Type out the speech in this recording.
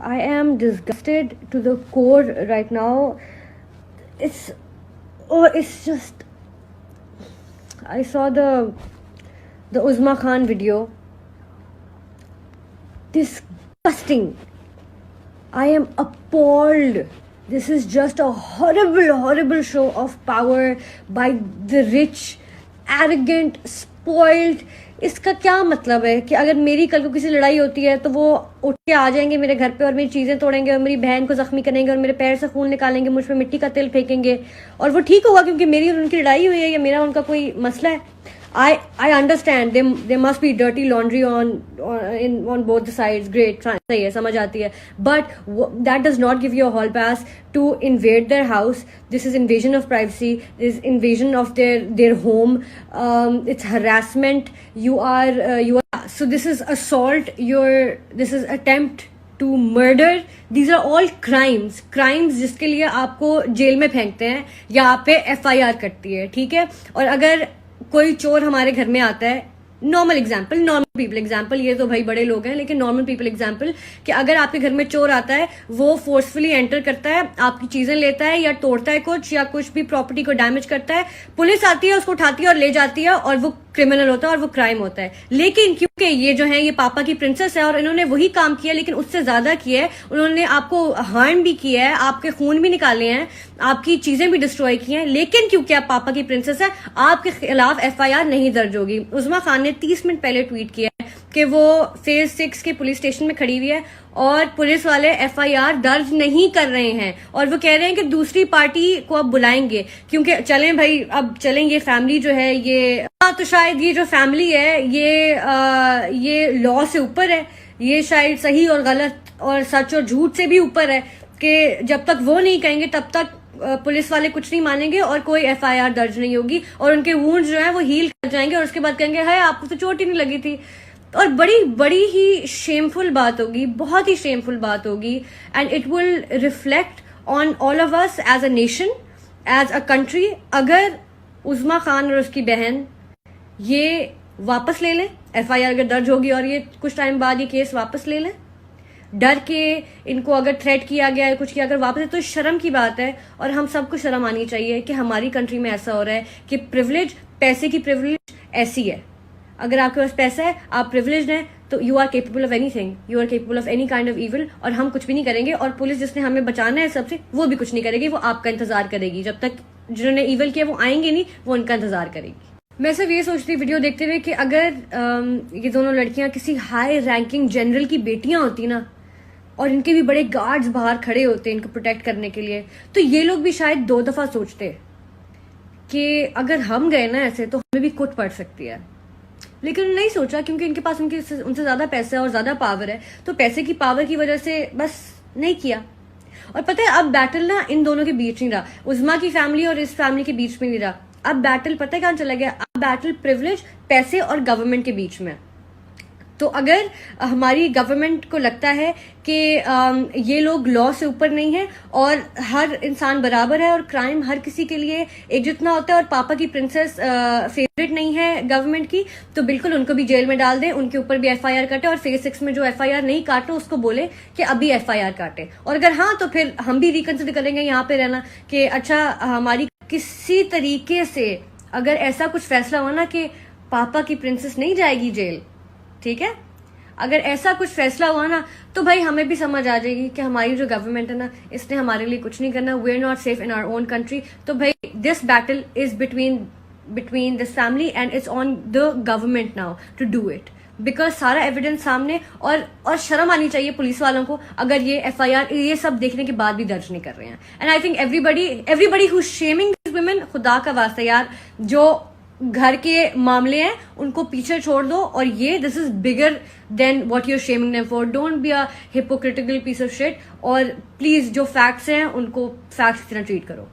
I am disgusted to the core right now. It's just. I saw the Uzma Khan video. Disgusting. I am appalled. This is just a horrible show of power by the rich, arrogant, spoiled. इसका क्या मतलब है कि अगर मेरी कल को किसी लड़ाई होती है तो वो उठ के आ जाएंगे मेरे घर पे और मेरी चीजें तोड़ेंगे और मेरी बहन को जख्मी करेंगे और मेरे पैर से खून निकालेंगे, मुझ पे मिट्टी का तेल फेंकेंगे और वो ठीक होगा क्योंकि मेरी और उनकी लड़ाई हुई है या मेरा उनका कोई मसला है. I understand there must be dirty laundry on both the sides. Great, सही है, समझ आती है. But that does not give you a hall pass to invade their house. This is invasion of privacy. This is invasion of their home. It's harassment. You are so this is assault. This is attempt to murder. These are all crimes जिसके लिए आपको jail में फेंकते हैं या आप पे FIR कटती है, ठीक है. और अगर कोई चोर हमारे घर में आता है, नॉर्मल पीपल एग्जाम्पल, ये तो भाई बड़े लोग हैं, लेकिन नॉर्मल पीपल एग्जाम्पल कि अगर आपके घर में चोर आता है, वो फोर्सफुली एंटर करता है, आपकी चीजें लेता है या तोड़ता है कुछ या कुछ भी प्रॉपर्टी को डैमेज करता है, पुलिस आती है, उसको उठाती है और ले जाती है और वो क्रिमिनल होता है और वो क्राइम होता है. लेकिन क्योंकि ये जो है ये पापा की प्रिंसेस है और इन्होंने वही काम किया लेकिन उससे ज्यादा किया है, उन्होंने आपको हार्म भी किया है, आपके खून भी निकाले हैं, आपकी चीजें भी डिस्ट्रॉय की हैं, लेकिन क्योंकि आप पापा की प्रिंसेस है आपके खिलाफ FIR नहीं दर्ज होगी. उज़मा खान ने 30 मिनट पहले ट्वीट किया है कि वो फेज 6 के पुलिस स्टेशन में खड़ी हुई है और पुलिस वाले FIR दर्ज नहीं कर रहे हैं और वो कह रहे हैं कि दूसरी पार्टी को अब बुलाएंगे क्योंकि चलें भाई, अब चलें, ये फैमिली जो है ये तो शायद ये जो फैमिली है ये लॉ से ऊपर है, ये शायद सही और गलत और सच और झूठ से भी ऊपर है कि जब तक वो नहीं कहेंगे तब तक पुलिस वाले कुछ नहीं मानेंगे और कोई FIR दर्ज नहीं होगी और उनके वुंड जो है वो हील कर जाएंगे और उसके बाद कहेंगे हाय आपको तो चोट ही नहीं लगी थी. और बड़ी ही शेमफुल बात होगी, बहुत ही शेमफुल बात होगी and it will reflect on all of us as a nation, as a country, अगर उज़मा खान और उसकी बहन ये वापस ले लें, FIR अगर दर्ज होगी और ये कुछ टाइम बाद ये केस वापस ले लें, डर के इनको अगर थ्रेट किया गया है, कुछ किया, अगर वापस है तो शर्म की बात है. और हम सबको शर्म आनी चाहिए कि हमारी कंट्री में ऐसा हो रहा है कि प्रिविलेज, पैसे की प्रिविलेज ऐसी है. अगर आपके पास पैसा है, आप प्रिविलेज्ड हैं, तो you are capable of anything, you are capable of any kind of evil और हम कुछ भी नहीं करेंगे और पुलिस जिसने हमें बचाना है सबसे वो भी कुछ नहीं करेगी, वो आपका इंतजार करेगी. जब तक जिन्होंने इविल किया वो आएंगे नहीं, वो उनका इंतजार करेगी. मैं सिर्फ ये सोचती वीडियो देखते हुए कि अगर ये दोनों लड़कियां किसी हाई रैंकिंग जनरल की बेटियां होती ना और इनके भी बड़े गार्ड्स बाहर खड़े होते इनको प्रोटेक्ट करने के लिए, तो ये लोग भी शायद 2 दफा सोचते कि अगर हम गए ना ऐसे तो हमें भी कुट पड़ सकती है. लेकिन नहीं सोचा क्योंकि इनके पास उनसे ज्यादा पैसा है और ज्यादा पावर है, तो पैसे की पावर की वजह से बस नहीं किया. और पता है अब बैटल ना इन दोनों के बीच नहीं रहा, उज़मा की फैमिली और इस फैमिली के बीच में नहीं रहा. अब बैटल पता है कहां चला गया, अब बैटल प्रिविलेज, पैसे और गवर्नमेंट के बीच में. तो अगर हमारी गवर्नमेंट को लगता है कि ये लोग लॉ से ऊपर नहीं है और हर इंसान बराबर है और क्राइम हर किसी के लिए एक जितना होता है और पापा की प्रिंसेस फेवरेट नहीं है गवर्नमेंट की, तो बिल्कुल उनको भी जेल में डाल दें, उनके ऊपर भी FIR काटे और फेज 6 में जो FIR नहीं काटे उसको बोले कि अभी FIR काटे. और अगर हाँ तो फिर हम भी रिकंसिडर करेंगे यहाँ पे रहना कि अच्छा हमारी किसी तरीके से अगर ऐसा कुछ फैसला हुआ ना कि पापा की प्रिंसेस नहीं जाएगी जेल, ठीक है, अगर ऐसा कुछ फैसला हुआ ना तो भाई हमें भी समझ आ जाएगी कि हमारी जो गवर्नमेंट है ना इसने हमारे लिए कुछ नहीं करना, we are not safe in our own country. तो भाई this battle is between this family and it's on the government now to do it, because सारा एविडेंस सामने और शर्म आनी चाहिए पुलिस वालों को अगर ये FIR ये सब देखने के बाद भी दर्ज नहीं कर रहे हैं. And I think everybody who shaming this women, खुदा का वास्ता यार, जो घर के मामले हैं उनको पीछे छोड़ दो और ये this is bigger than what you are shaming them for. Don't be a hypocritical piece of shit और प्लीज जो फैक्ट्स हैं उनको फैक्ट्स की तरह ट्रीट करो.